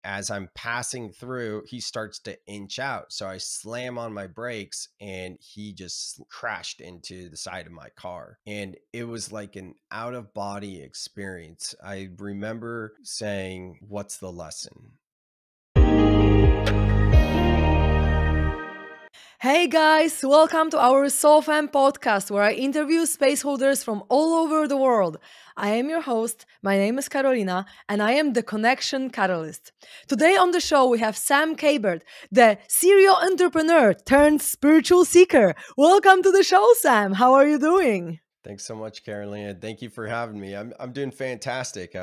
as I'm passing through, he starts to inch out. So I slam on my brakes and he just crashed into the side of my car. And it was like an out of body experience. I remember saying, "What's the lesson?" Hey guys, welcome to our SoulFam Podcast, where I interview space holders from all over the world. I am your host, my name is Karolina, and I am the Connection Catalyst. Today on the show, we have Sam Kabert, the serial entrepreneur turned spiritual seeker. Welcome to the show, Sam. How are you doing? Thanks so much, Carolyn. Thank you for having me. I'm doing fantastic.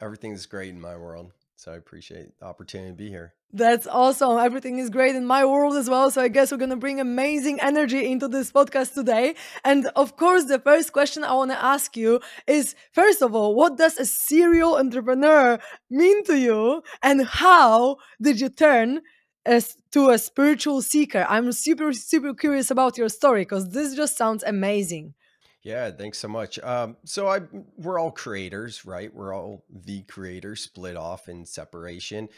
Everything's great in my world, so I appreciate the opportunity to be here. That's awesome. Everything is great in my world as well. So I guess we're going to bring amazing energy into this podcast today. And of course, the first question I want to ask you is, first of all, what does a serial entrepreneur mean to you? And how did you turn to a spiritual seeker? I'm super, super curious about your story because this just sounds amazing. Yeah, thanks so much. We're all creators, right? We're all the creators, split off in separation,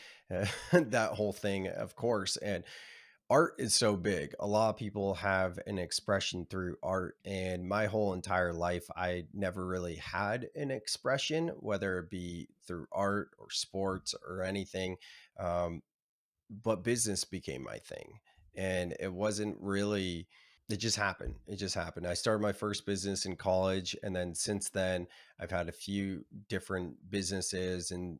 that whole thing, of course. And art is so big. A lot of people have an expression through art, and my whole entire life, I never really had an expression, whether it be through art or sports or anything. Um, but business became my thing, and it wasn't really, it just happened. It just happened. I started my first business in college, and then since then I've had a few different businesses. And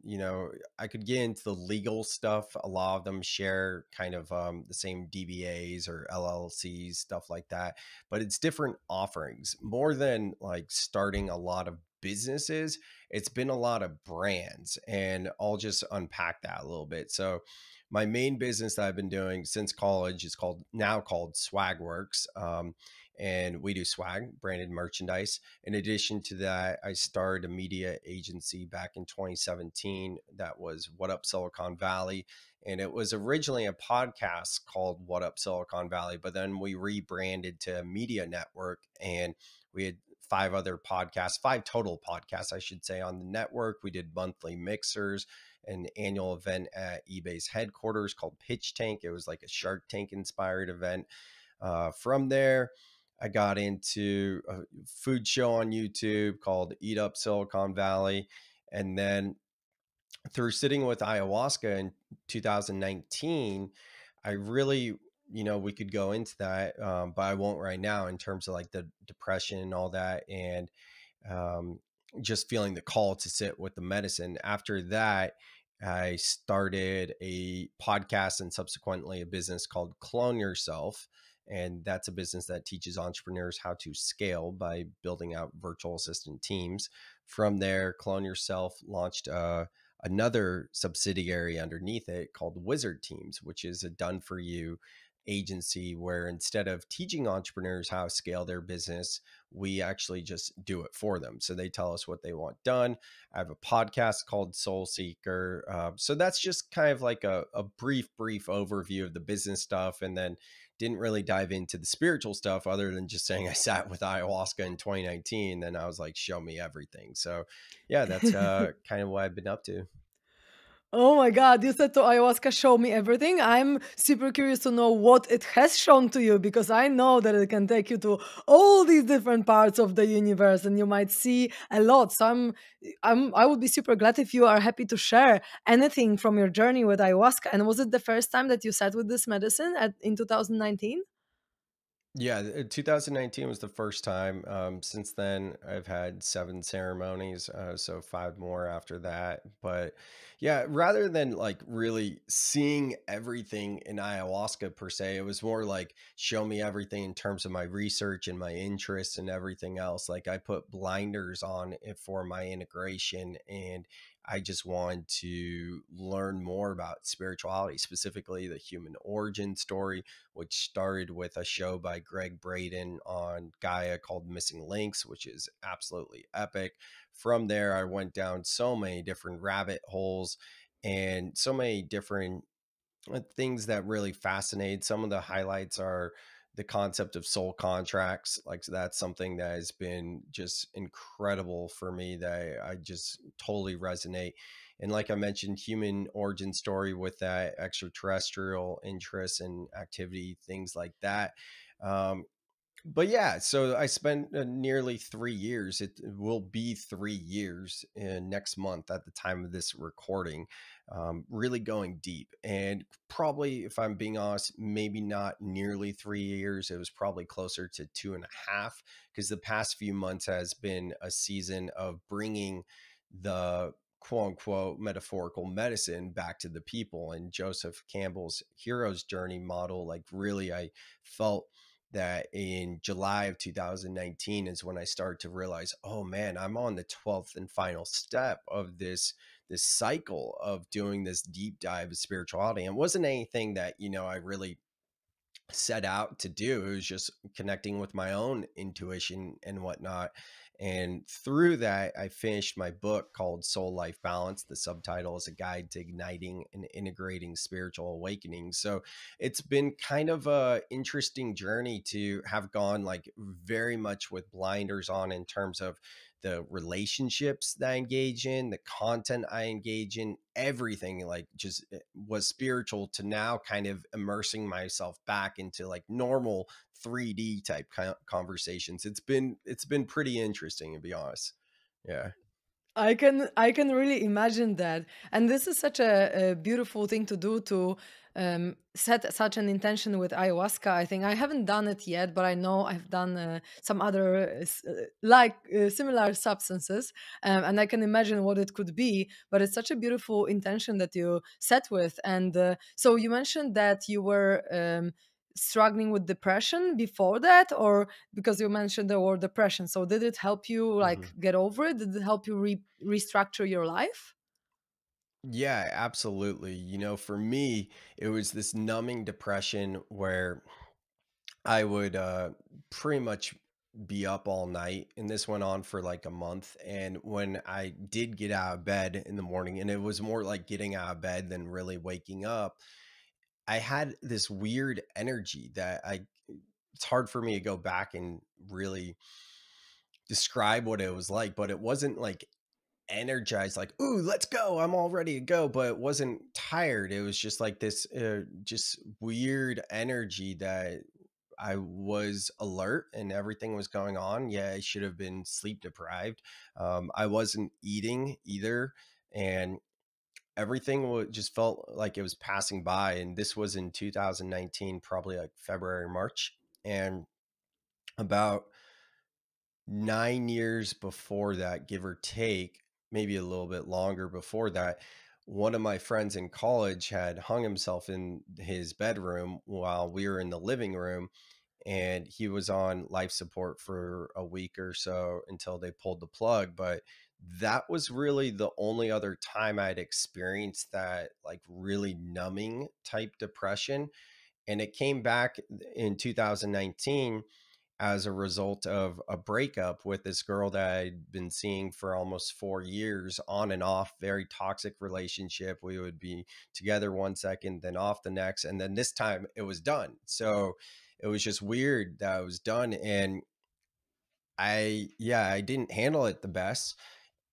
I could get into the legal stuff. A lot of them share kind of the same DBAs or LLCs, stuff like that, but it's different offerings. More than like starting a lot of businesses, it's been a lot of brands, and I'll just unpack that a little bit. So my main business that I've been doing since college is called Swagworks. And we do swag, branded merchandise. In addition to that, I started a media agency back in 2017 that was What Up Silicon Valley. And it was originally a podcast called What Up Silicon Valley, but then we rebranded to a media network, and we had five total podcasts, I should say, on the network. We did monthly mixers, an annual event at eBay's headquarters called Pitch Tank. It was like a Shark Tank inspired event. From there, I got into a food show on YouTube called Eat Up Silicon Valley. And then through sitting with ayahuasca in 2019, I really, we could go into that, but I won't right now, in terms of like the depression and all that. And um, just feeling the call to sit with the medicine. After that, I started a podcast and subsequently a business called Clone Yourself. And that's a business that teaches entrepreneurs how to scale by building out virtual assistant teams. From there, Clone Yourself launched another subsidiary underneath it called Wizard Teams, which is a done for you agency where instead of teaching entrepreneurs how to scale their business, we actually just do it for them. So they tell us what they want done. I have a podcast called Soul Seeker. So that's just kind of like a brief overview of the business stuff. And then didn't really dive into the spiritual stuff other than just saying I sat with ayahuasca in 2019. Then I was like, show me everything. So yeah, that's kind of what I've been up to. Oh my God, you said to ayahuasca, show me everything. I'm super curious to know what it has shown to you because I know that it can take you to all these different parts of the universe and you might see a lot. So I would be super glad if you are happy to share anything from your journey with ayahuasca. And was it the first time that you sat with this medicine in 2019? Yeah, 2019 was the first time. Since then, I've had 7 ceremonies, so 5 more after that. But yeah, rather than like really seeing everything in ayahuasca per se, it was more like show me everything in terms of my research and my interests and everything else. Like I put blinders on it for my integration, and I just wanted to learn more about spirituality, specifically the human origin story, which started with a show by Greg Braden on Gaia called Missing Links, which is absolutely epic. From there, I went down so many different rabbit holes and so many different things that really fascinate. Some of the highlights are the concept of soul contracts. Like that's something that has been just incredible for me that I just totally resonate. And like I mentioned, human origin story with that extraterrestrial interest and activity, things like that. Um, but yeah, so I spent nearly 3 years. It will be 3 years next month at the time of this recording, really going deep. And probably, if I'm being honest, maybe not nearly 3 years. It was probably closer to 2.5, because the past few months has been a season of bringing the quote unquote metaphorical medicine back to the people. And Joseph Campbell's hero's journey model, like, really, I felt that in July of 2019 is when I started to realize, oh man, I'm on the 12th and final step of this cycle of doing this deep dive of spirituality. And it wasn't anything that, I really set out to do. It was just connecting with my own intuition and whatnot. And through that, I finished my book called Soul Life Balance. The subtitle is A Guide to Igniting and Integrating Spiritual Awakening. So it's been kind of a interesting journey to have gone, like, very much with blinders on in terms of the relationships that I engage in, the content I engage in, everything, like, just was spiritual, to now kind of immersing myself back into like normal 3D type conversations. It's been pretty interesting, to be honest. Yeah. I can really imagine that, and this is such a beautiful thing to do, to set such an intention with ayahuasca. I think I haven't done it yet, but I know I've done some other similar substances, and I can imagine what it could be. But it's such a beautiful intention that you set with, and so you mentioned that you were. Struggling with depression before that, or because you mentioned the word depression, so did it help you like Mhm. get over it? Did it help you restructure your life? Yeah, absolutely. For me, it was this numbing depression where I would pretty much be up all night, and this went on for like a month. And when I did get out of bed in the morning, and it was more like getting out of bed than really waking up, I had this weird energy that it's hard for me to go back and really describe what it was like, but it wasn't like energized, like, ooh, let's go, I'm all ready to go. But it wasn't tired. It was just like this just weird energy that I was alert and everything was going on. Yeah, I should have been sleep deprived. I wasn't eating either. And everything just felt like it was passing by. And this was in 2019, probably like February, March. And about 9 years before that, give or take, maybe a little bit longer before that, one of my friends in college had hung himself in his bedroom while we were in the living room, and he was on life support for a week or so until they pulled the plug. But that was really the only other time I'd experienced that, like, really numbing type depression. And it came back in 2019 as a result of a breakup with this girl that I'd been seeing for almost 4 years, on and off, very toxic relationship. We would be together one second, then off the next. And then this time it was done. So it was just weird that it was done. And I didn't handle it the best.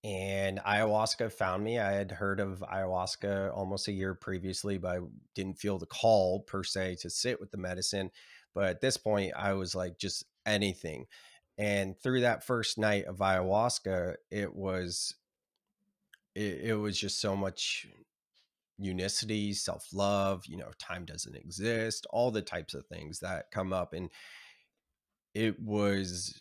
And ayahuasca found me. I had heard of ayahuasca almost a year previously, but I didn't feel the call per se to sit with the medicine. But at this point, I was like, just anything. And through that first night of ayahuasca, it was just so much unicity, self-love, time doesn't exist, all the types of things that come up. And it was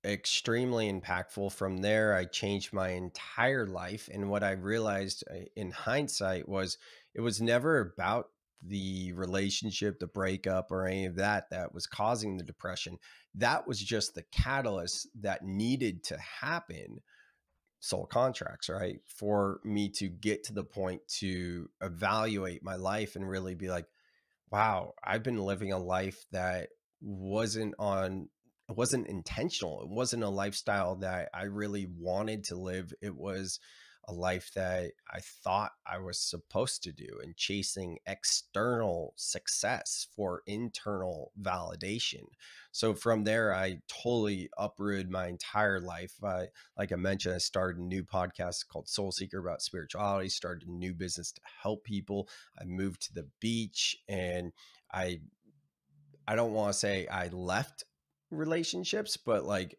extremely impactful. From there, I changed my entire life. And what I realized in hindsight was, it was never about the relationship, the breakup, or any of that that was causing the depression. That was just the catalyst that needed to happen, soul contracts, right? For me to get to the point to evaluate my life and really be like, wow, I've been living a life that wasn't on, it wasn't intentional. It wasn't a lifestyle that I really wanted to live. It was a life that I thought I was supposed to do and chasing external success for internal validation. So from there, I totally uprooted my entire life. Like I mentioned, I started a new podcast called Soul Seeker about spirituality, started a new business to help people. I moved to the beach, and I I don't want to say I left relationships, but like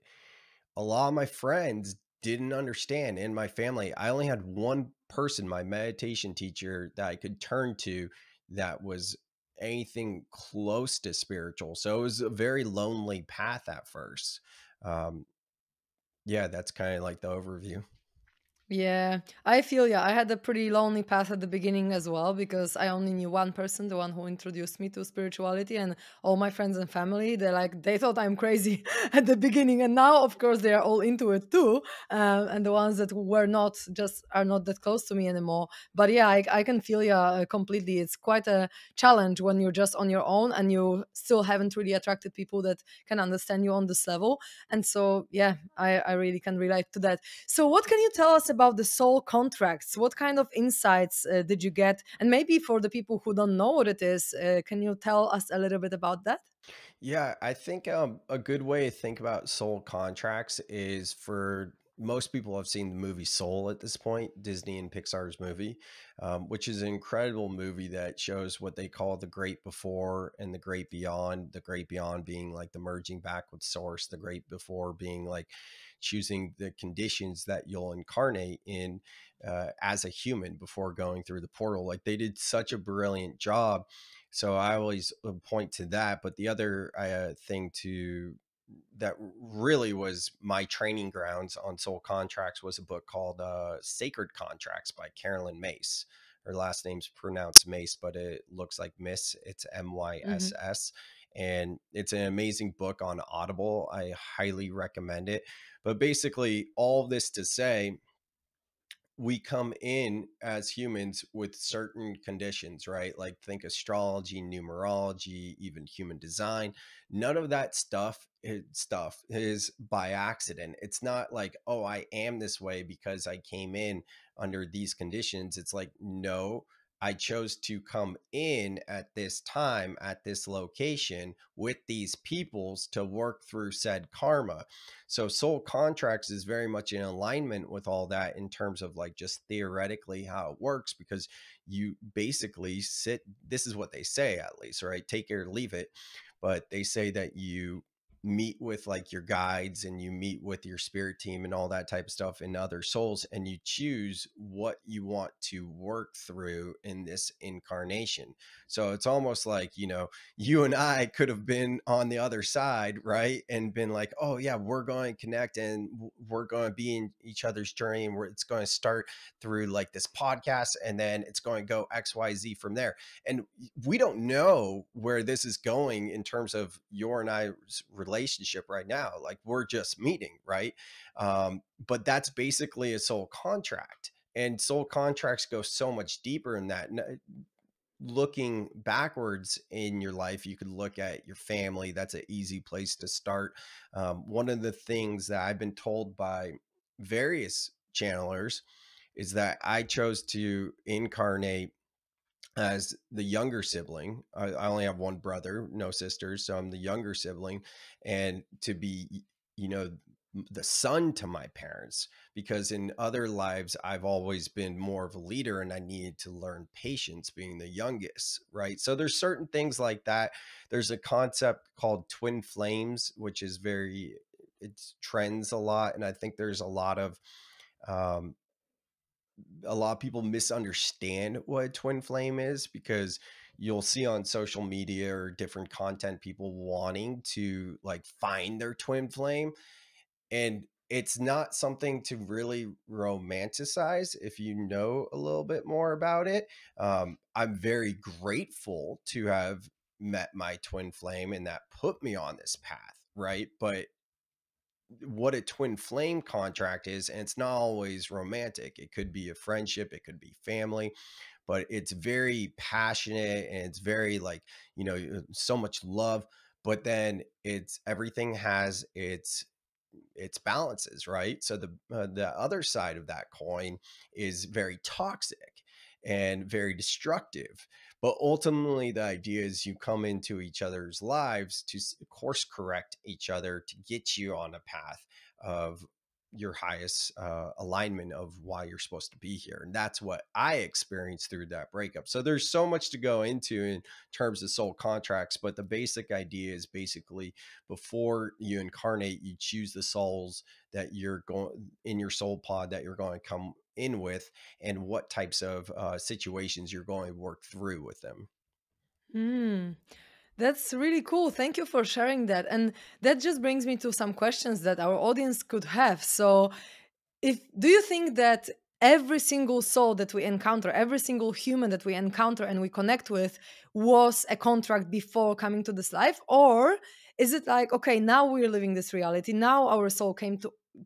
a lot of my friends didn't understand in my family. I only had one person, my meditation teacher, that I could turn to that was anything close to spiritual. So it was a very lonely path at first. Um, yeah, that's kind of like the overview. Yeah, I feel I had a pretty lonely path at the beginning as well because I only knew one person, the one who introduced me to spirituality, and all my friends and family. They thought I'm crazy at the beginning, and now of course they are all into it too. And the ones that were not just are not that close to me anymore. But yeah, I can feel completely. It's quite a challenge when you're just on your own and you still haven't really attracted people that can understand you on this level. And so yeah, I really can relate to that. So, what can you tell us about the soul contracts? What kind of insights did you get? And maybe for the people who don't know what it is, can you tell us a little bit about that? Yeah, I think a good way to think about soul contracts is for most people have seen the movie Soul at this point, Disney and Pixar's movie, which is an incredible movie that shows what they call the great before and the great beyond. The great beyond being like the merging back with source, the great before being like choosing the conditions that you'll incarnate in as a human before going through the portal. Like they did such a brilliant job, so I always point to that. But the other thing to that really was my training grounds on soul contracts was a book called Sacred Contracts by Carolyn Mace. Her last name's pronounced Mace, but it looks like Miss. It's Myss. And it's an amazing book on Audible. I highly recommend it. But basically, all this to say, we come in as humans with certain conditions, right? Like think astrology, numerology, even human design. None of that stuff is by accident. It's not like, oh, I am this way because I came in under these conditions. It's like, no, I chose to come in at this time, at this location with these peoples to work through said karma. So soul contracts is very much in alignment with all that in terms of like just theoretically how it works, because you basically sit, this is what they say at least, right? Take it or leave it. But they say that you meet with like your guides and you meet with your spirit team and all that type of stuff in other souls, and you choose what you want to work through in this incarnation. So it's almost like, you and I could have been on the other side, right? And been like, oh, yeah, we're going to connect and we're going to be in each other's journey. And it's going to start through like this podcast, and then it's going to go XYZ from there. And we don't know where this is going in terms of your and I's relationship right now. Like we're just meeting, right? But that's basically a soul contract. And soul contracts go so much deeper in that. Looking backwards in your life, you could look at your family. That's an easy place to start. One of the things that I've been told by various channelers is that I chose to incarnate as the younger sibling. I only have one brother, no sisters, so I'm the younger sibling, and to be, you know, the son to my parents, because in other lives I've always been more of a leader and I needed to learn patience being the youngest, right? So there's certain things like that. There's a concept called twin flames, which is it trends a lot, and I think there's um, a lot of people misunderstand what a twin flame is, because you'll see on social media or different content people wanting to like find their twin flame, and it's not something to really romanticize if you know a little bit more about it. I'm very grateful to have met my twin flame and that put me on this path, right? But what a twin flame contract is, and it's not always romantic. It could be a friendship, it could be family, but it's very passionate and it's very like, so much love. But then it's everything has its it's balances, right? So the other side of that coin is very toxic and very destructive. But ultimately, the idea is you come into each other's lives to course correct each other to get you on a path of your highest alignment of why you're supposed to be here. And that's what I experienced through that breakup. So there's so much to go into in terms of soul contracts, but the basic idea is basically before you incarnate, you choose the souls that you're going in your soul pod that you're going to come in with, and what types of situations you're going to work through with them. Hmm. That's really cool. Thank you for sharing that. And that just brings me to some questions that our audience could have. So, if do you think that every single soul that we encounter, every single human that we encounter and we connect with was a contract before coming to this life? Or is it like, okay, now we're living this reality, now our soul came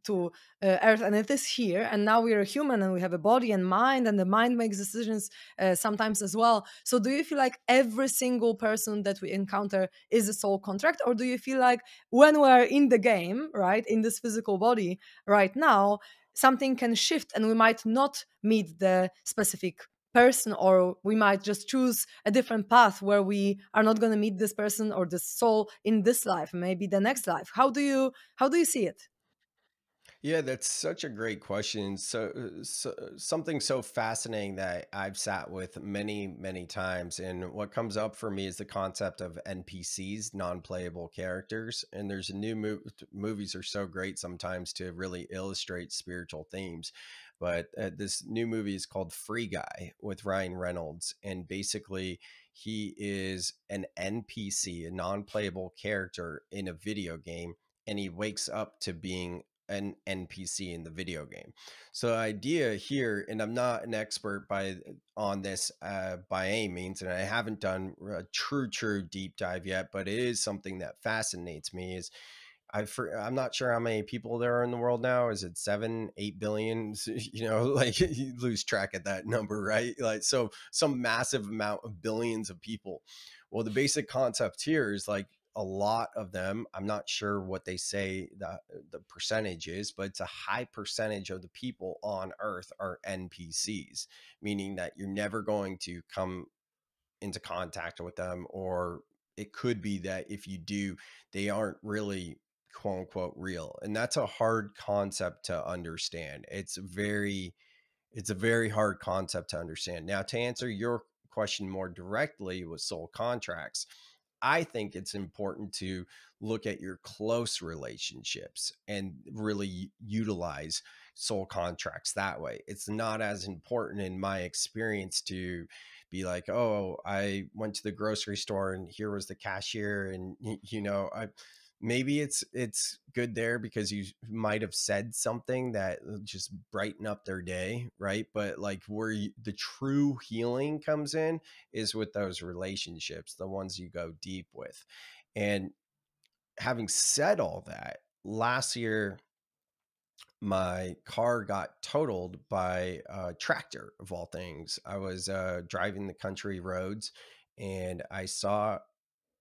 to earth and it is here, and now we're a human and we have a body and the mind makes decisions sometimes as well. So do you feel like every single person that we encounter is a soul contract, or do you feel like when we're in the game, right, in this physical body right now, something can shift and we might not meet the specific person, or we might just choose a different path where we are not going to meet this person or this soul in this life, maybe the next life? How do you see it? Yeah, that's such a great question. So something so fascinating that I've sat with many, many times. And what comes up for me is the concept of NPCs, non-playable characters. And there's a movies are so great sometimes to really illustrate spiritual themes. But this new movie is called Free Guy with Ryan Reynolds. And basically, he is an NPC, a non-playable character in a video game, and he wakes up to being an NPC in the video game. So the idea here, and I'm not an expert on this by any means, and I haven't done a true deep dive yet, but it is something that fascinates me. Is I'm not sure how many people there are in the world now. Is it 7, 8 billion? You know, like you lose track of that number, right? Like, so some massive amount of billions of people. Well, the basic concept here is like a lot of them, I'm not sure what they say the percentage is, but it's a high percentage of the people on Earth are NPCs, meaning that you're never going to come into contact with them, or it could be that if you do, they aren't really quote unquote real. And that's a hard concept to understand. It's a very hard concept to understand. Now, to answer your question more directly with soul contracts, I think it's important to look at your close relationships and really utilize soul contracts that way. It's not as important in my experience to be like, oh, I went to the grocery store and here was the cashier, and maybe it's good there because you might have said something that just brighten up their day, right? But like the true healing comes in is with those relationships, the ones you go deep with. And having said all that, last year my car got totaled by a tractor, of all things. I was driving the country roads and I saw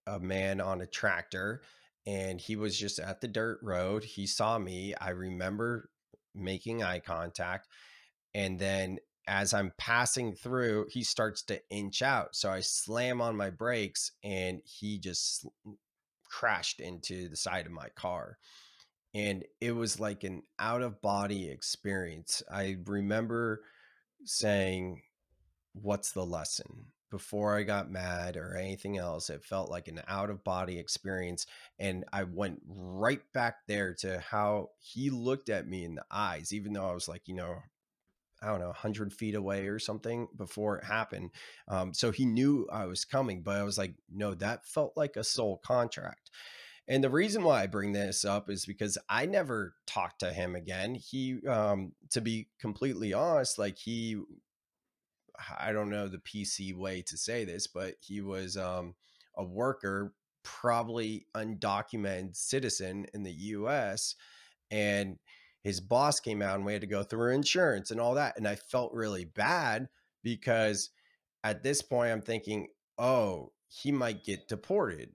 a man on a tractor, and he was just at the dirt road. He saw me. I remember making eye contact. And then as I'm passing through, he starts to inch out. So I slam on my brakes and he just crashed into the side of my car. And it was like an out of body experience. I remember saying, what's the lesson? Before I got mad or anything else, it felt like an out of body experience. And I went right back there to how he looked at me in the eyes, even though I was like, I don't know, 100 feet away or something before it happened. So he knew I was coming, but I was like, no, that felt like a soul contract. And the reason why I bring this up is because I never talked to him again. To be completely honest, like I don't know the PC way to say this, but he was a worker, probably undocumented citizen in the US. And his boss came out and we had to go through insurance and all that. And I felt really bad because at this point I'm thinking, oh, he might get deported.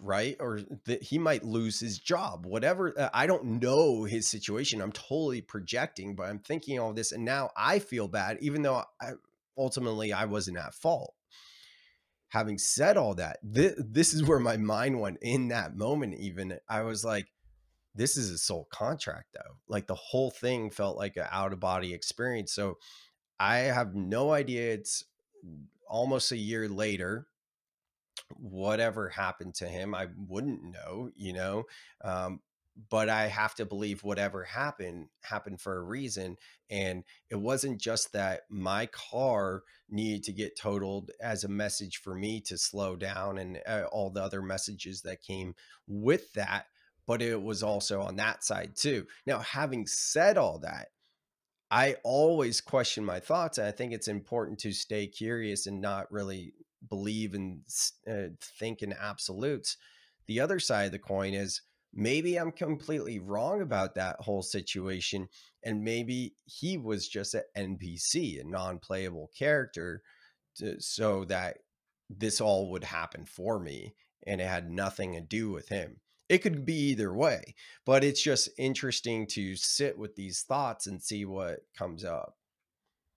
right? Or that he might lose his job, whatever. I don't know his situation. I'm totally projecting, but I'm thinking all this. And now I feel bad, even though ultimately I wasn't at fault. Having said all that, this is where my mind went in that moment. Even I was like, this is a soul contract, though. Like the whole thing felt like an out of body experience. So I have no idea. It's almost a year later. Whatever happened to him, I wouldn't know, um, but I have to believe whatever happened for a reason. And it wasn't just that my car needed to get totaled as a message for me to slow down, and all the other messages that came with that, but it was also on that side too. Now, having said all that, I always question my thoughts. And I think it's important to stay curious and not really believe and think in absolutes. The other side of the coin is maybe I'm completely wrong about that whole situation. And maybe he was just an NPC, a non playable character, so that this all would happen for me. And it had nothing to do with him. It could be either way, but it's just interesting to sit with these thoughts and see what comes up.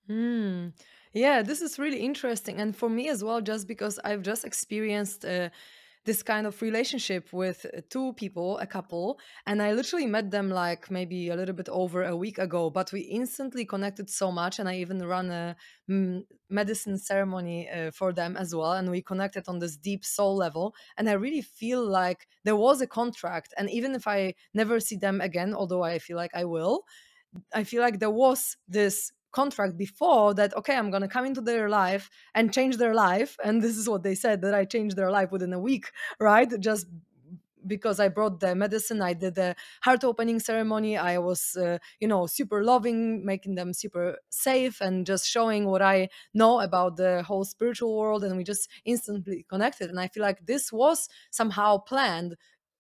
Hmm. Yeah, this is really interesting. And for me as well, just because I've just experienced this kind of relationship with two people, a couple, and I literally met them like maybe a little bit over a week ago, but we instantly connected so much. And I even ran a medicine ceremony for them as well. And we connected on this deep soul level. And I really feel like there was a contract. And even if I never see them again, although I feel like I will, I feel like there was this contract before that, okay, I'm going to come into their life and change their life. And this is what they said, that I changed their life within a week, right? Just because I brought the medicine, I did the heart opening ceremony. I was, super loving, making them super safe and just showing what I know about the whole spiritual world. And we just instantly connected. And I feel like this was somehow planned.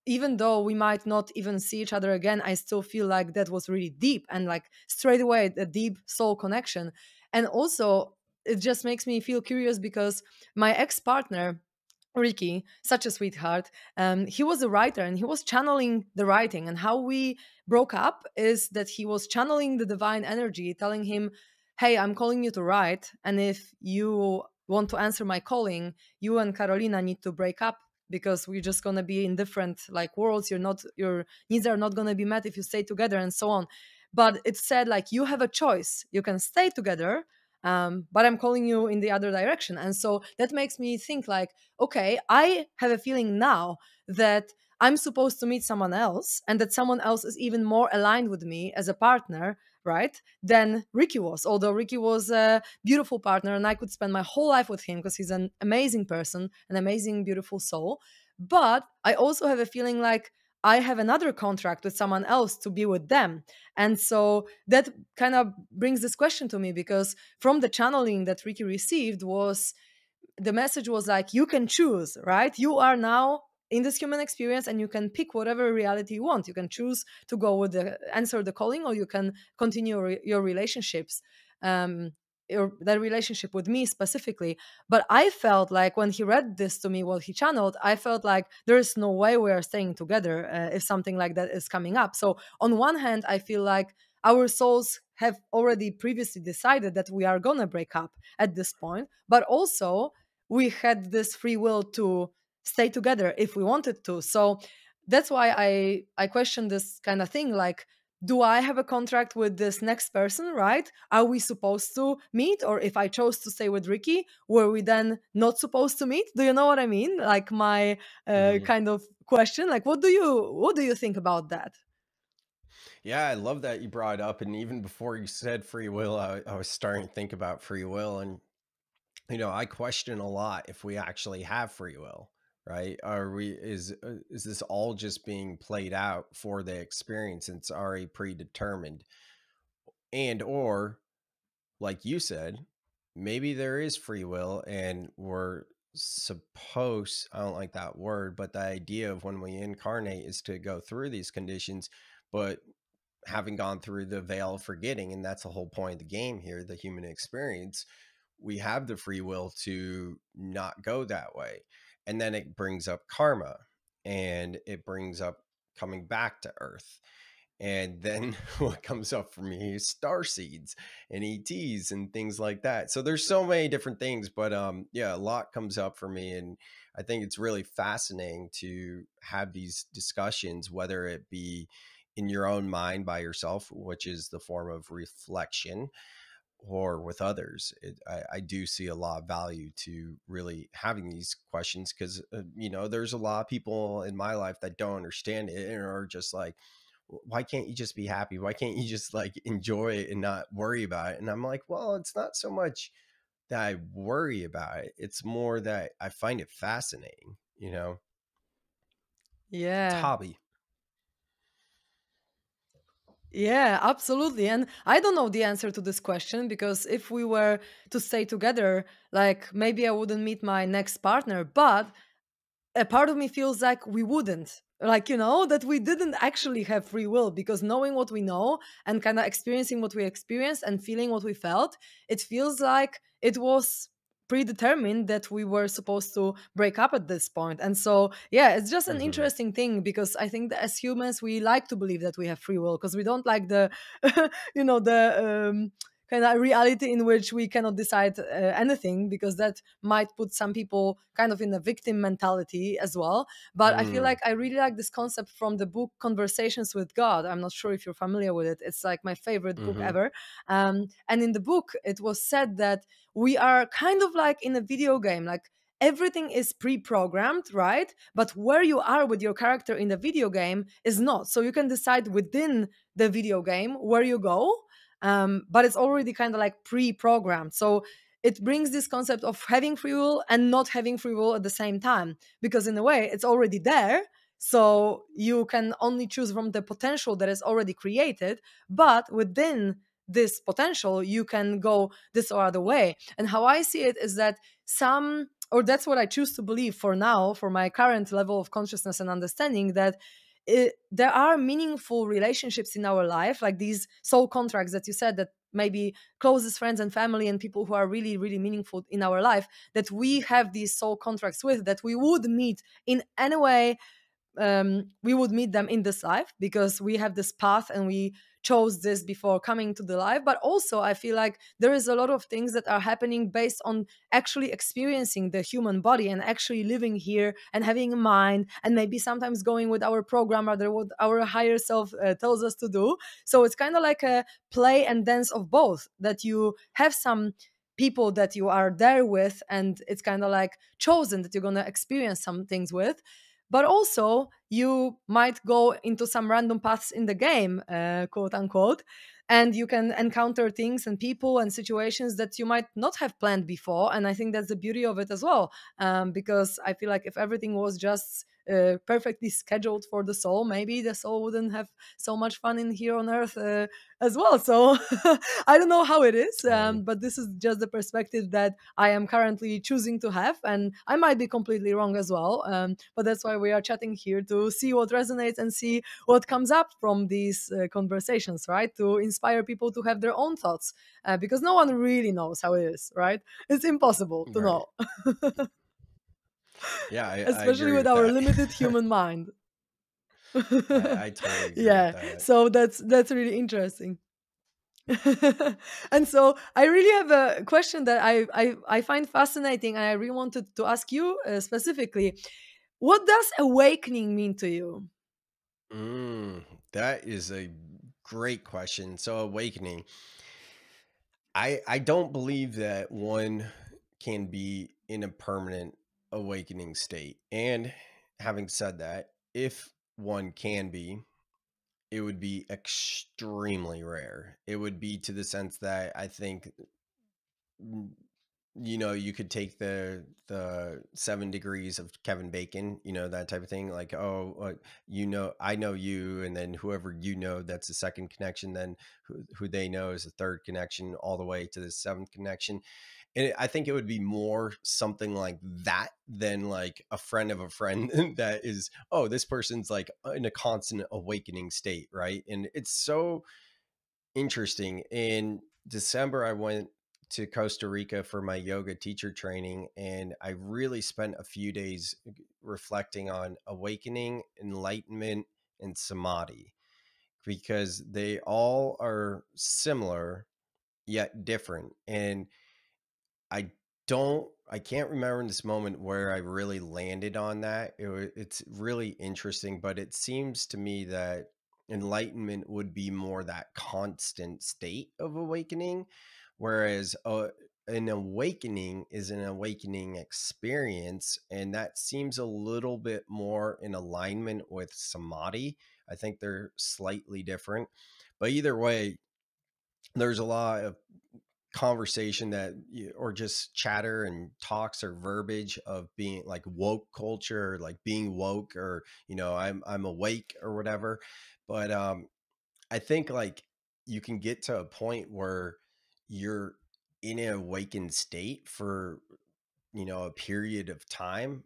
Even though we might not even see each other again, I still feel like that was really deep and like straight away a deep soul connection. And also, it just makes me feel curious because my ex partner, Ricky, such a sweetheart, he was a writer and he was channeling the writing. And how we broke up is that he was channeling the divine energy, telling him, hey, I'm calling you to write. And if you want to answer my calling, you and Carolina need to break up because we're just going to be in different like worlds. Your needs are not going to be met if you stay together and so on. But it said like, you have a choice. You can stay together, but I'm calling you in the other direction. And so that makes me think like, okay, I have a feeling now that I'm supposed to meet someone else and that someone else is even more aligned with me as a partner, right, than Ricky was. Although Ricky was a beautiful partner and I could spend my whole life with him because he's an amazing person, an amazing, beautiful soul. But I also have a feeling like I have another contract with someone else to be with them. And so that kind of brings this question to me because from the channeling that Ricky received was the message was like, you can choose, right? You are now in this human experience and you can pick whatever reality you want. You can choose to go with the answer the calling, or you can continue your relationships. That relationship with me specifically. But I felt like when he read this to me, what he channeled, I felt like there is no way we are staying together if something like that is coming up. So on one hand, I feel like our souls have already previously decided that we are going to break up at this point, but also we had this free will to stay together if we wanted to. So that's why I question this kind of thing like, do I have a contract with this next person, right? Are we supposed to meet? Or if I chose to stay with Ricky, were we then not supposed to meet? Do you know what I mean? Like my Mhm. kind of question. Like what do you think about that? Yeah, I love that you brought it up. And even before you said free will, I was starting to think about free will. And, I question a lot if we actually have free will, right? Is this all just being played out for the experience? And it's already predetermined. And, or like you said, maybe there is free will and we're supposed, I don't like that word, but the idea of when we incarnate is to go through these conditions, but having gone through the veil of forgetting, and that's the whole point of the game here, the human experience, we have the free will to not go that way. And then it brings up karma. and it brings up coming back to Earth. And then what comes up for me is star seeds and ETs and things like that. So there's so many different things, but yeah, a lot comes up for me, and I think it's really fascinating to have these discussions, whether it be in your own mind by yourself, which is the form of reflection, or with others. I do see a lot of value to really having these questions, because there's a lot of people in my life that don't understand it and are just like, why can't you just be happy? Why can't you just like enjoy it and not worry about it? And I'm like, well, it's not so much that I worry about it. It's more that I find it fascinating, it's a Yeah. hobby. Yeah, absolutely. And I don't know the answer to this question, because if we were to stay together, like maybe I wouldn't meet my next partner, but a part of me feels like we wouldn't, like, that we didn't actually have free will, because knowing what we know and kind of experiencing what we experienced and feeling what we felt, it feels like it was predetermined that we were supposed to break up at this point. And so yeah, it's just an Hmm. interesting thing, because I think that as humans we like to believe that we have free will, because we don't like the the kind of reality in which we cannot decide anything, because that might put some people kind of in a victim mentality as well. But I feel Mm. like I really like this concept from the book Conversations with God. I'm not sure if you're familiar with it. It's like my favorite book Hmm. ever. And in the book it was said that we are kind of like in a video game, like everything is pre-programmed, right? But where you are with your character in the video game is not. So you can decide within the video game where you go, but it's already kind of like pre-programmed. So it brings this concept of having free will and not having free will at the same time, because in a way it's already there. So you can only choose from the potential that is already created, but within this potential you can go this or other way. And how I see it is that some, or that's what I choose to believe for now, for my current level of consciousness and understanding, that there are meaningful relationships in our life, like these soul contracts that you said, that maybe closest friends and family and people who are really really meaningful in our life, that we have these soul contracts with, that we would meet in any way. We would meet them in this life because we have this path and we chose this before coming to the life. But also I feel like there is a lot of things that are happening based on actually experiencing the human body and actually living here and having a mind, and maybe sometimes going with our program, or what our higher self tells us to do. So it's kind of like a play and dance of both, that you have some people that you are there with and it's kind of like chosen that you're going to experience some things with. But also you might go into some random paths in the game, quote unquote, and you can encounter things and people and situations that you might not have planned before. And I think that's the beauty of it as well, because I feel like if everything was just perfectly scheduled for the soul, maybe the soul wouldn't have so much fun in here on earth as well. So I don't know how it is, Right. but this is just the perspective that I am currently choosing to have, and I might be completely wrong as well. But that's why we are chatting here, to see what resonates and see what comes up from these conversations, right? To inspire people to have their own thoughts, because no one really knows how it is, right? It's impossible to Right. know, Yeah, I especially agree with with our that. limited human mind. I totally agree with Yeah, that. so that's really interesting. And so I really have a question that I find fascinating, and I really wanted to ask you specifically. What does awakening mean to you? Mm, that is a great question. So awakening. I don't believe that one can be in a permanent awakening state. And having said that, if one can be, it would be extremely rare. It would be to the sense that I think, mm, you could take the 7 degrees of Kevin Bacon, that type of thing. Like, oh, I know you, and then whoever that's the second connection. Then who they know is the third connection, all the way to the seventh connection. And I think it would be more something like that than like a friend of a friend that is, oh, this person's like in a constant awakening state, right? And it's so interesting. In December, I went to Costa Rica for my yoga teacher training, and I really spent a few days reflecting on awakening, enlightenment, and samadhi, because they all are similar yet different. And I I can't remember in this moment where I really landed on that. It's really interesting, but it seems to me that enlightenment would be more that constant state of awakening, whereas an awakening is an awakening experience, and that seems a little bit more in alignment with samadhi. I think they're slightly different, but either way, there's a lot of conversation or just chatter and talks or verbiage of being like woke culture, or like being woke, or I'm awake or whatever. But I think like you can get to a point where you're in an awakened state for a period of time.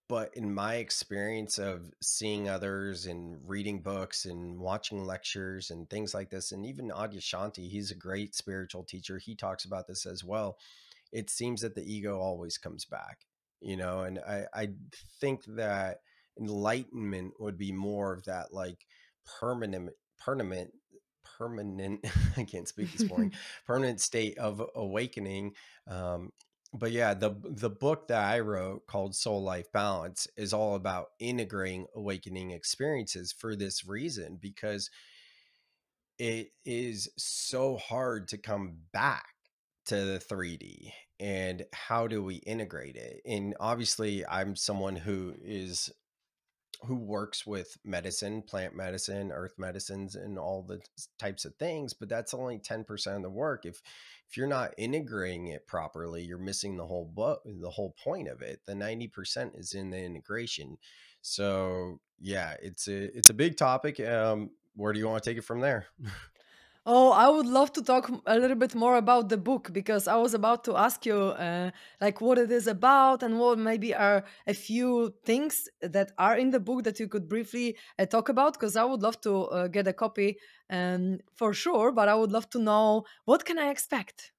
But in my experience of seeing others and reading books and watching lectures and things like this, and even Adyashanti, he's a great spiritual teacher, he talks about this as well. It seems that the ego always comes back, and I think that enlightenment would be more of that, like permanent, permanent, permanent, I can't speak this morning, permanent state of awakening. But yeah, the book that I wrote called Soul Life Balance is all about integrating awakening experiences for this reason, because it is so hard to come back to the 3D. And how do we integrate it? And obviously I'm someone who works with medicine, plant medicine, earth medicines, and all the types of things, but that's only 10% of the work. If you're not integrating it properly, you're missing the whole the whole point of it. The 90% is in the integration. So yeah, it's a big topic. Where do you want to take it from there? Oh, I would love to talk a little bit more about the book, because I was about to ask you like what it is about and what maybe are a few things that are in the book that you could briefly talk about, because I would love to get a copy for sure, but I would love to know what can I expect.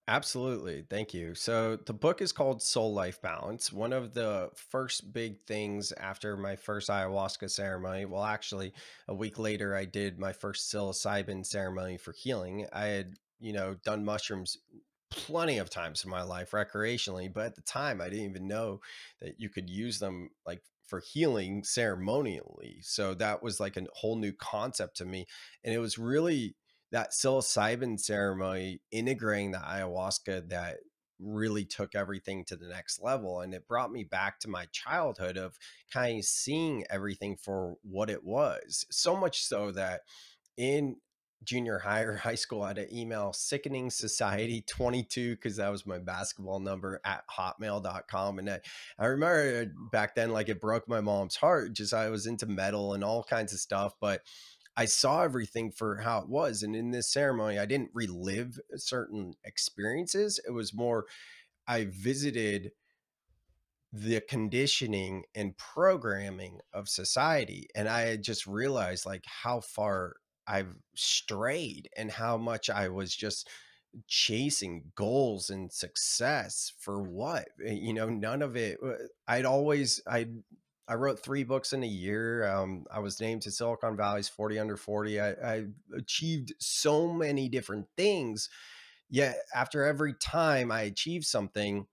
Absolutely. Thank you. So the book is called Soul Life Balance. One of the first big things after my first ayahuasca ceremony, well, actually, a week later, I did my first psilocybin ceremony for healing. I had, done mushrooms plenty of times in my life recreationally, but at the time, I didn't even know that you could use them like for healing ceremonially. So that was like a whole new concept to me. And it was really that psilocybin ceremony integrating the ayahuasca that really took everything to the next level. And it brought me back to my childhood of kind of seeing everything for what it was. So much so that in junior high or high school, I had an email, sickening society 22, because that was my basketball number at hotmail.com. And I remember back then, like it broke my mom's heart. Just I was into metal and all kinds of stuff, but I saw everything for how it was. And in this ceremony, I didn't relive certain experiences. It was more, I visited the conditioning and programming of society. And I had just realized like how far I've strayed and how much I was just chasing goals and success for what. None of it. I wrote 3 books in a year. I was named to Silicon Valley's 40 under 40. I achieved so many different things, yet after every time I achieved something,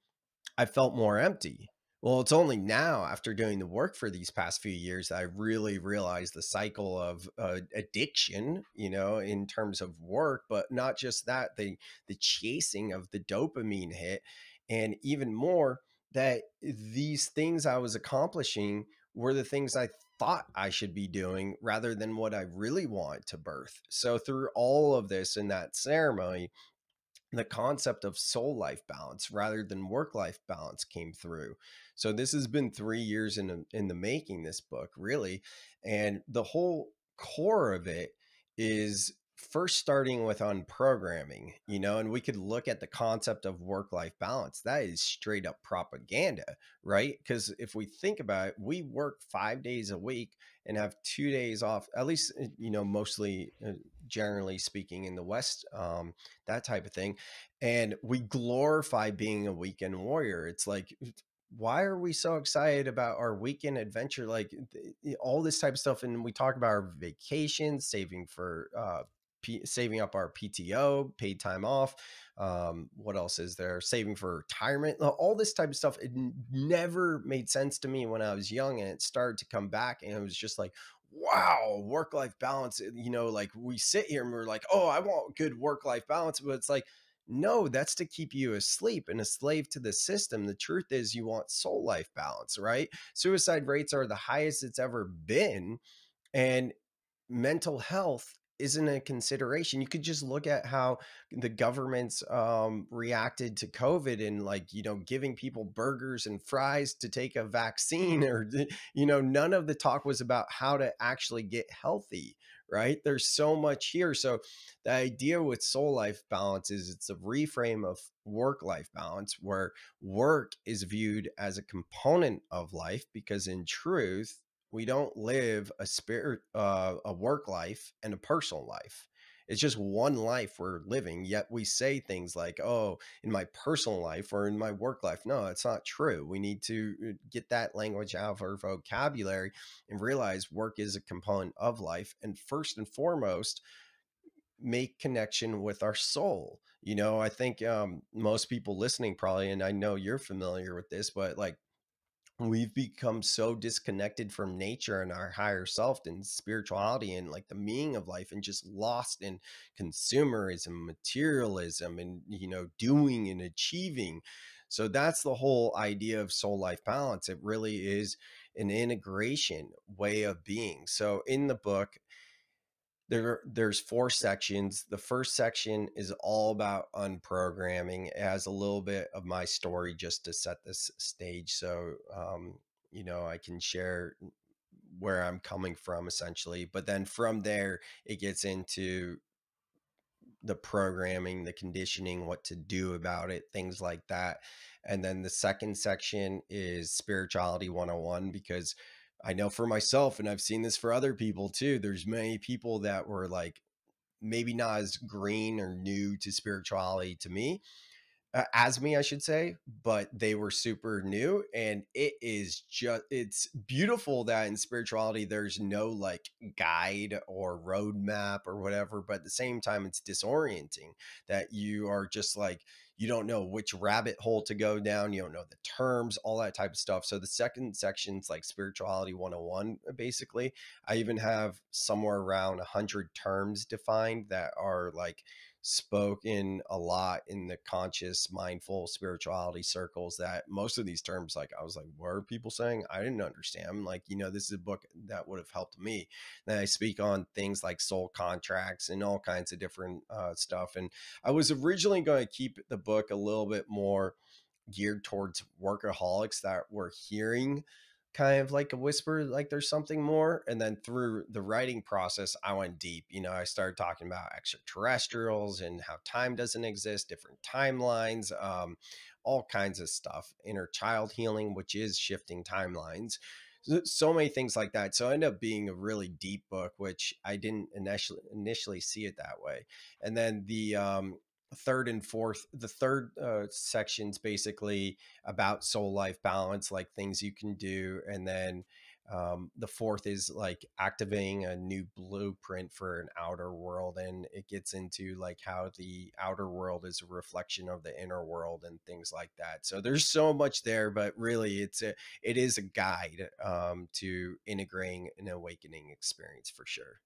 I felt more empty. Well, it's only now after doing the work for these past few years that I really realized the cycle of addiction, in terms of work, but not just that, the chasing of the dopamine hit, and even more that these things I was accomplishing were the things I thought I should be doing rather than what I really want to birth. So through all of this in that ceremony, the concept of soul life balance rather than work life balance came through. So this has been 3 years in the making, this book, really. And the whole core of it is first starting with unprogramming, and we could look at the concept of work life balance. That is straight up propaganda, right? Because if we think about it, we work 5 days a week and have 2 days off, at least, mostly, generally speaking, in the West, that type of thing. And we glorify being a weekend warrior. It's like why are we so excited about our weekend adventure? Like all this type of stuff. And we talk about our vacations, saving for, saving up our PTO, paid time off. What else is there? Saving for retirement, all this type of stuff. It never made sense to me when I was young, and it started to come back. And it was just like, wow, work life balance. Like we sit here and we're like, oh, I want good work life balance. But it's like, no, that's to keep you asleep and a slave to the system. The truth is, you want soul life balance, right? Suicide rates are the highest it's ever been. And mental health isn't a consideration. You could just look at how the governments reacted to COVID, and like, giving people burgers and fries to take a vaccine, or, none of the talk was about how to actually get healthy, right? There's so much here. So the idea with soul life balance is it's a reframe of work life balance, where work is viewed as a component of life, because in truth, we don't live a work life and a personal life. It's just one life we're living, yet we say things like, oh, in my personal life or in my work life. No, it's not true. We need to get that language out of our vocabulary and realize work is a component of life, and first and foremost, make connection with our soul. I think most people listening probably, and I know you're familiar with this, but like, we've become so disconnected from nature and our higher self and spirituality and like the meaning of life, and just lost in consumerism, materialism, and doing and achieving. So that's the whole idea of soul life balance. It really is an integration way of being. So in the book, there's 4 sections. The first section is all about unprogramming. It has a little bit of my story just to set this stage. So, I can share where I'm coming from essentially. But then from there, it gets into the programming, the conditioning, what to do about it, things like that. And then the second section is spirituality 101, because I know for myself, and I've seen this for other people too, there's many people that were like maybe not as green or new to spirituality to me, as me, I should say, but they were super new. And it's beautiful that in spirituality, there's no like guide or roadmap or whatever. But at the same time, it's disorienting that you are just like, you don't know which rabbit hole to go down. You don't know the terms, all that type of stuff. So the second section's like spirituality 101, basically. I even have somewhere around 100 terms defined that are like spoken a lot in the conscious mindful spirituality circles, that most of these terms, like, I was like, what are people saying? I didn't understand. I'm like, this is a book that would have helped me. Then I speak on things like soul contracts and all kinds of different stuff. And I was originally going to keep the book a little bit more geared towards workaholics that were hearing kind of like a whisper, like there's something more. And then through the writing process, I went deep. I started talking about extraterrestrials and how time doesn't exist, different timelines, all kinds of stuff, inner child healing, which is shifting timelines. So many things like that. So it ended up being a really deep book, which I didn't initially see it that way. And then the third section's basically about soul life balance, like things you can do. And then the fourth is like activating a new blueprint for an outer world, and it gets into like how the outer world is a reflection of the inner world and things like that. So there's so much there, but really it is a guide to integrating an awakening experience for sure.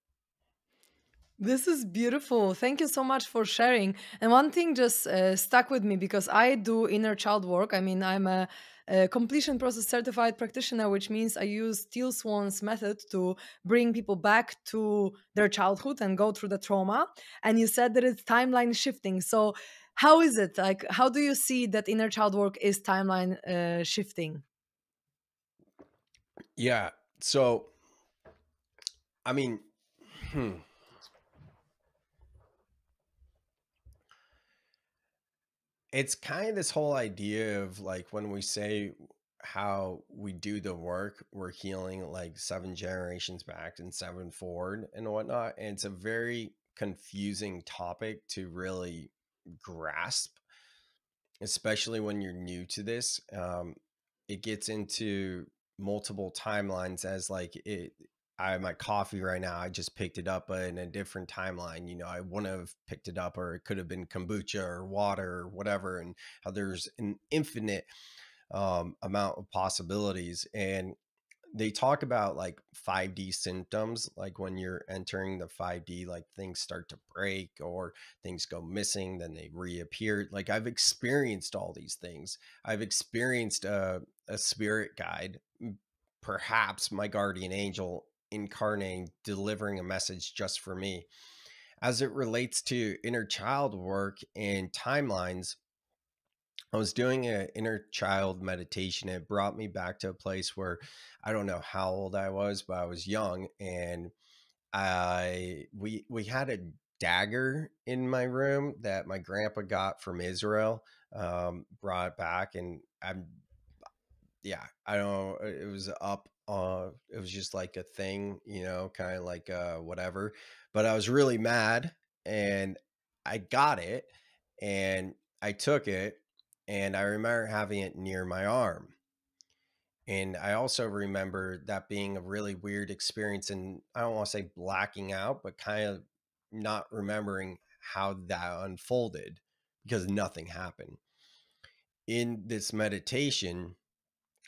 This is beautiful. Thank you so much for sharing. And one thing just stuck with me because I do inner child work. I mean, I'm a completion process certified practitioner, which means I use Teal Swan's method to bring people back to their childhood and go through the trauma. And you said that it's timeline shifting. So, how is it? Like, how do you see that inner child work is timeline shifting? Yeah. So, I mean, hmm. It's kind of this whole idea of like when we say how we do the work, we're healing like 7 generations back and 7 forward and whatnot. And it's a very confusing topic to really grasp, especially when you're new to this. it gets into multiple timelines as like I have my coffee right now. I just picked it up in a different timeline. You know, I wouldn't have picked it up, or it could have been kombucha or water or whatever. And how there's an infinite amount of possibilities. And they talk about like 5D symptoms, like when you're entering the 5D, like things start to break or things go missing, then they reappear. Like I've experienced all these things. I've experienced a spirit guide, perhaps my guardian angel incarnating, delivering a message just for me. As it relates to inner child work and timelines, I was doing an inner child meditation. It brought me back to a place where I don't know how old I was, but I was young, and we had a dagger in my room that my grandpa got from Israel, brought it back, and yeah, I don't. It was up. It was just like a thing, you know, kind of like whatever. But I was really mad, and I got it, and I took it, and I remember having it near my arm. And I also remember that being a really weird experience, and I don't want to say blacking out, but kind of not remembering how that unfolded because nothing happened. In this meditation,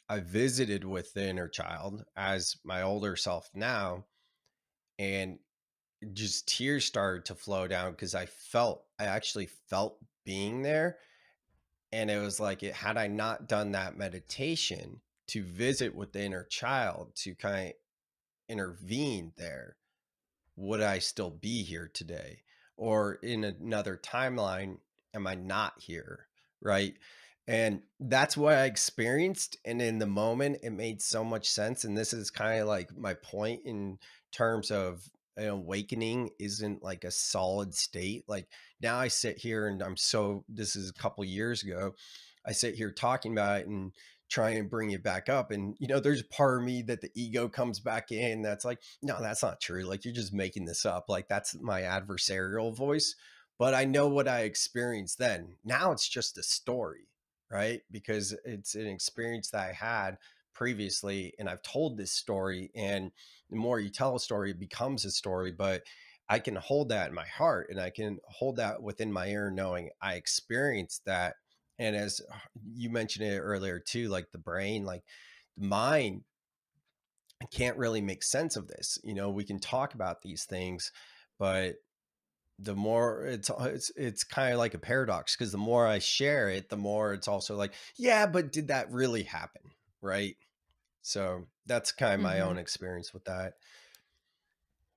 I visited with the inner child as my older self now, and just tears started to flow down because I actually felt being there. And it was like, had I not done that meditation to visit with the inner child to kind of intervene there, would I still be here today? Or in another timeline, am I not here? Right. And that's what I experienced. And in the moment, it made so much sense. And this is kind of like my point in terms of an awakening isn't like a solid state. Like now I sit here and this is a couple years ago. I sit here talking about it and try and bring it back up. And, you know, there's a part of me that the ego comes back in that's like, no, that's not true. Like, you're just making this up. Like, that's my adversarial voice. But I know what I experienced then. Now it's just a story, right? Because it's an experience that I had previously. And I've told this story. And the more you tell a story, it becomes a story. But I can hold that in my heart, and I can hold that within my ear, knowing I experienced that. And as you mentioned it earlier too, like the brain, like the mind can't really make sense of this. You know, we can talk about these things, but the more it's kind of like a paradox, because the more I share it, the more it's also like, yeah, but did that really happen? Right. So that's kind of my Mm-hmm. own experience with that.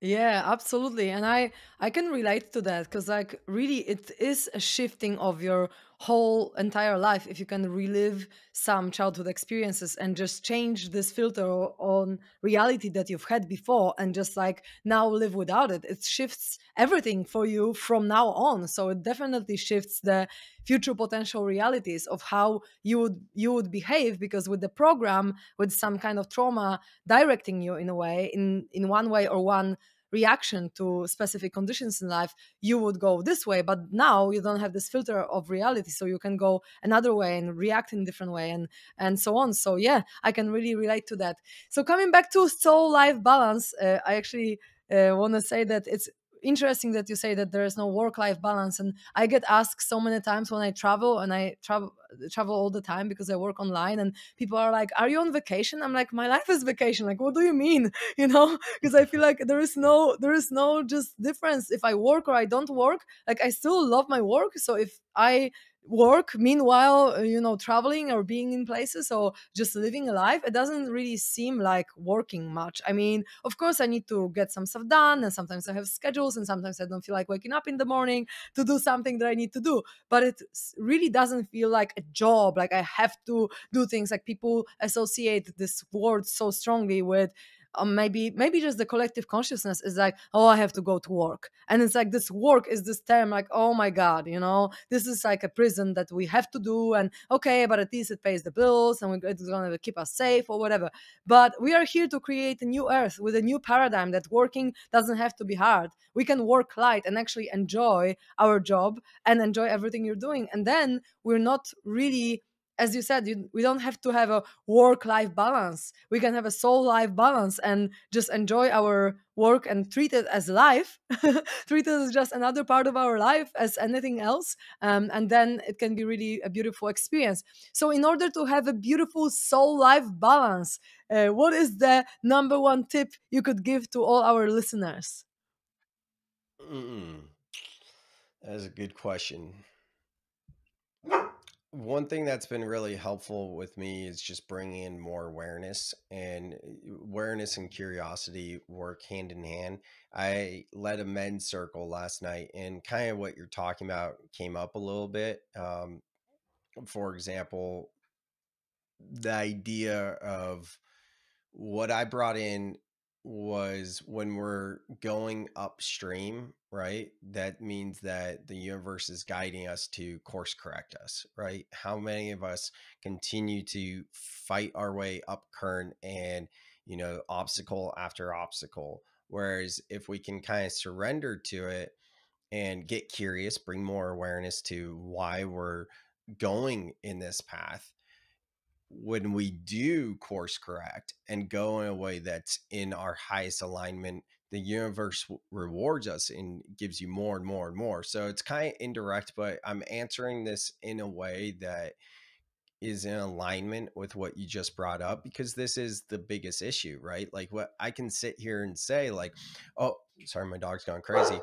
Yeah, absolutely. And I can relate to that because like really it is a shifting of your whole entire life if you can relive some childhood experiences and just change this filter on reality that you've had before and just like now live without it. It shifts everything for you from now on. So it definitely shifts the future potential realities of how you would behave, because with the program, with some kind of trauma directing you in a way, in one way or one reaction to specific conditions in life, you would go this way. But now you don't have this filter of reality, so you can go another way and react in a different way, and so on. So yeah, I can really relate to that. So coming back to soul life balance, I actually want to say that it's interesting that you say that there is no work life balance. And I get asked so many times when I travel, and I travel all the time because I work online, and people are like, are you on vacation? I'm like, my life is vacation. Like, what do you mean? You know, because I feel like there is no just difference if I work or I don't work. Like, I still love my work. So if I work meanwhile, traveling or being in places or just living a life, it doesn't really seem like working much. I mean, of course I need to get some stuff done, and sometimes I have schedules, and sometimes I don't feel like waking up in the morning to do something that I need to do. But it really doesn't feel like a job, like I have to do things. Like, people associate this word so strongly with maybe just the collective consciousness is like, oh, I have to go to work. And it's like, this work is this term, like, oh my God, this is like a prison that we have to do. And okay, but at least it pays the bills, and it's going to keep us safe or whatever. But we are here to create a new earth with a new paradigm, that working doesn't have to be hard. We can work light and actually enjoy our job and enjoy everything you're doing. And then we're not really as you said, we don't have to have a work-life balance. We can have a soul-life balance and just enjoy our work and treat it as life, treat it as just another part of our life as anything else. And then it can be really a beautiful experience. So in order to have a beautiful soul-life balance, what is the number one tip you could give to all our listeners? Mm, that is a good question. One thing that's been really helpful with me is just bringing in more awareness, and awareness and curiosity work hand in hand. I led a men's circle last night, and kind of what you're talking about came up a little bit. For example, the idea of what I brought in was when we're going upstream, right? That means that the universe is guiding us to course correct us, right? How many of us continue to fight our way up current and, obstacle after obstacle? Whereas if we can kind of surrender to it and get curious, bring more awareness to why we're going in this path, when we do course correct and go in a way that's in our highest alignment, the universe rewards us and gives you more and more and more. So it's kind of indirect, but I'm answering this in a way that is in alignment with what you just brought up, because this is the biggest issue, right? Like, what I can sit here and say, like, oh, sorry, my dog's gone crazy.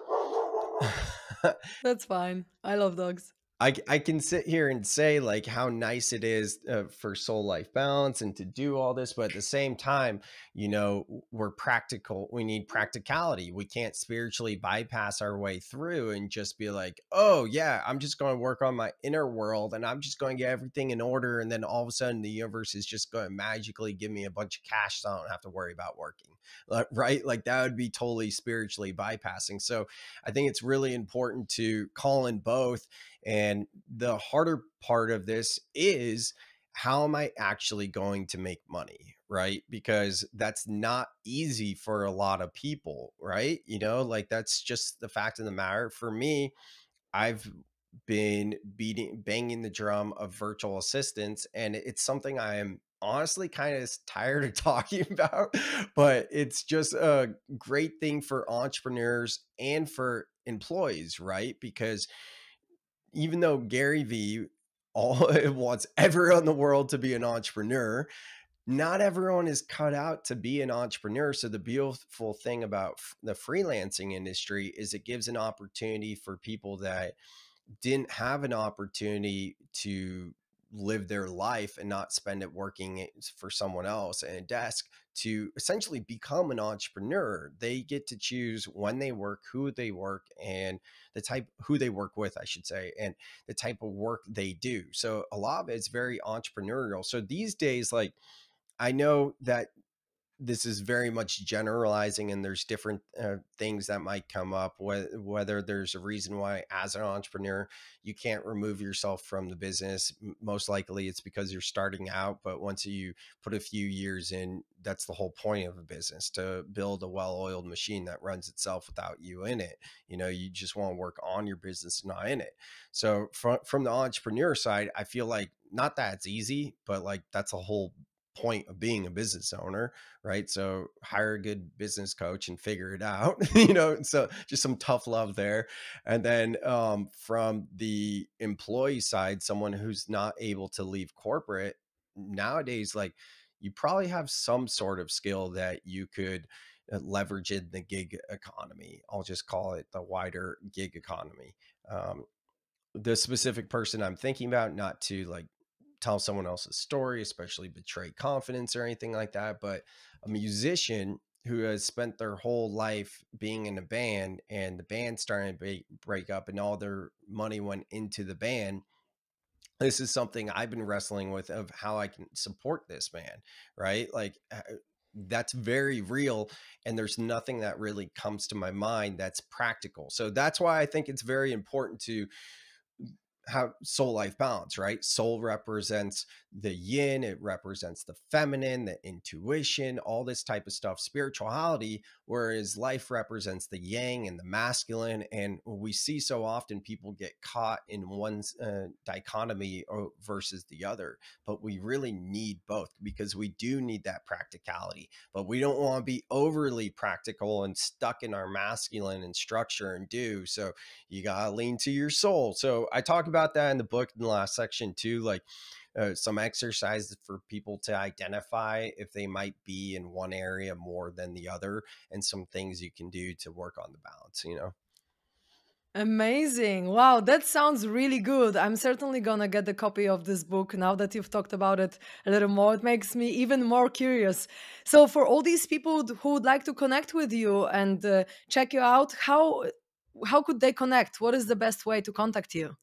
That's fine. I love dogs. I can sit here and say like how nice it is for soul life balance and to do all this, but at the same time, we're practical. We need practicality. We can't spiritually bypass our way through and just be like, oh yeah, I'm just going to work on my inner world and I'm just going to get everything in order, and then all of a sudden the universe is just going to magically give me a bunch of cash so I don't have to worry about working, right? Like that would be totally spiritually bypassing. So I think it's really important to call in both. And the harder part of this is, how am I actually going to make money? Right? Because that's not easy for a lot of people, right? Like that's just the fact of the matter. For me, I've been banging the drum of virtual assistants, and it's something I am honestly kind of tired of talking about, but it's just a great thing for entrepreneurs and for employees, right? Because even though Gary Vee all wants everyone in the world to be an entrepreneur, not everyone is cut out to be an entrepreneur. So the beautiful thing about the freelancing industry is it gives an opportunity for people that didn't have an opportunity to live their life and not spend it working for someone else at a desk, to essentially become an entrepreneur. They get to choose when they work, who they work, and the type, who they work with, I should say, and the type of work they do. So a lot of it's very entrepreneurial. So these days, like, I know that this is very much generalizing, and there's different things that might come up, whether there's a reason why as an entrepreneur you can't remove yourself from the business. Most likely it's because you're starting out, but once you put a few years in, that's the whole point of a business, to build a well-oiled machine that runs itself without you in it. You just want to work on your business, not in it. So from the entrepreneur side, I feel like, not that it's easy, but like that's a whole point of being a business owner, right? So hire a good business coach and figure it out, so just some tough love there. And then from the employee side, someone who's not able to leave corporate nowadays, like, you probably have some sort of skill that you could leverage in the gig economy. I'll just call it the wider gig economy. um, the specific person I'm thinking about, not to like tell someone else's story, especially betray confidence or anything like that, but a musician who has spent their whole life being in a band, and the band started to break up and all their money went into the band. This is something I've been wrestling with, of how I can support this band, right? Like, that's very real, and there's nothing that really comes to my mind that's practical. So that's why I think it's very important to have soul life balance, right? Soul represents the yin, it represents the feminine, the intuition, all this type of stuff, spirituality, whereas life represents the yang and the masculine. And we see so often people get caught in one dichotomy versus the other, but we really need both because we do need that practicality, but we don't want to be overly practical and stuck in our masculine and structure and do. So you gotta lean to your soul. So I talk about that in the book in the last section too, like some exercises for people to identify if they might be in one area more than the other, and some things you can do to work on the balance, you know. Amazing. Wow, that sounds really good. I'm certainly gonna get a copy of this book now that you've talked about it a little more. It makes me even more curious. So, for all these people who would like to connect with you and check you out, how could they connect? What is the best way to contact you?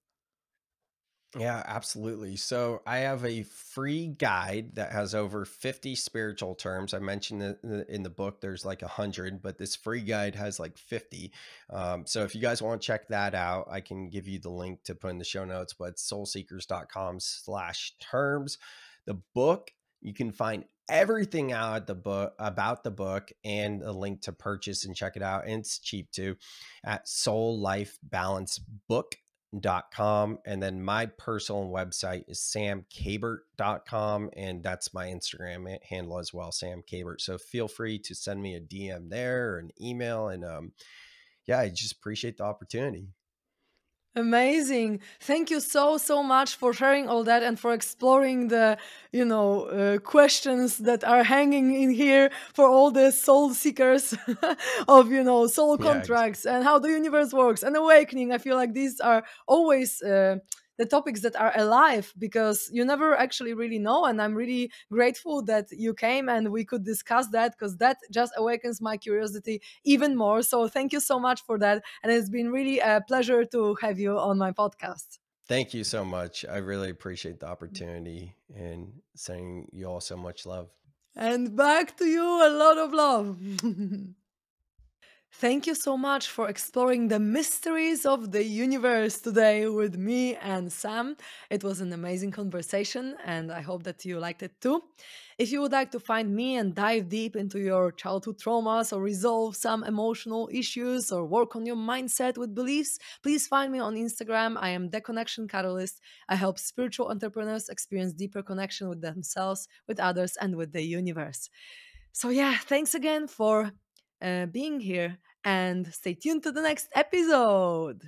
Yeah, absolutely. So I have a free guide that has over 50 spiritual terms. I mentioned that in the book there's like 100, but this free guide has like 50. So if you guys want to check that out, I can give you the link to put in the show notes, but soulseekers.com/terms. The book, you can find everything out at the book about the book and a link to purchase and check it out. And it's cheap too at soullifebalancebook.com. And then my personal website is samkabert.com, and that's my Instagram handle as well, Sam Kabert. So feel free to send me a DM there or an email. And yeah, I just appreciate the opportunity. Amazing. Thank you so, so much for sharing all that and for exploring the, questions that are hanging in here for all the soul seekers of, soul Yeah, contracts and how the universe works and awakening. I feel like these are always the topics that are alive because you never actually really know. And I'm really grateful that you came and we could discuss that because that just awakens my curiosity even more. So thank you so much for that. And it's been really a pleasure to have you on my podcast. thank you so much. I really appreciate the opportunity and sending you all so much love. And back to you, a lot of love. Thank you so much for exploring the mysteries of the universe today with me and Sam. It was an amazing conversation, and I hope that you liked it too. If you would like to find me and dive deep into your childhood traumas or resolve some emotional issues or work on your mindset with beliefs, please find me on Instagram. I am The Connection Catalyst. I help spiritual entrepreneurs experience deeper connection with themselves, with others, and with the universe. So, yeah, thanks again for being here and stay tuned to the next episode.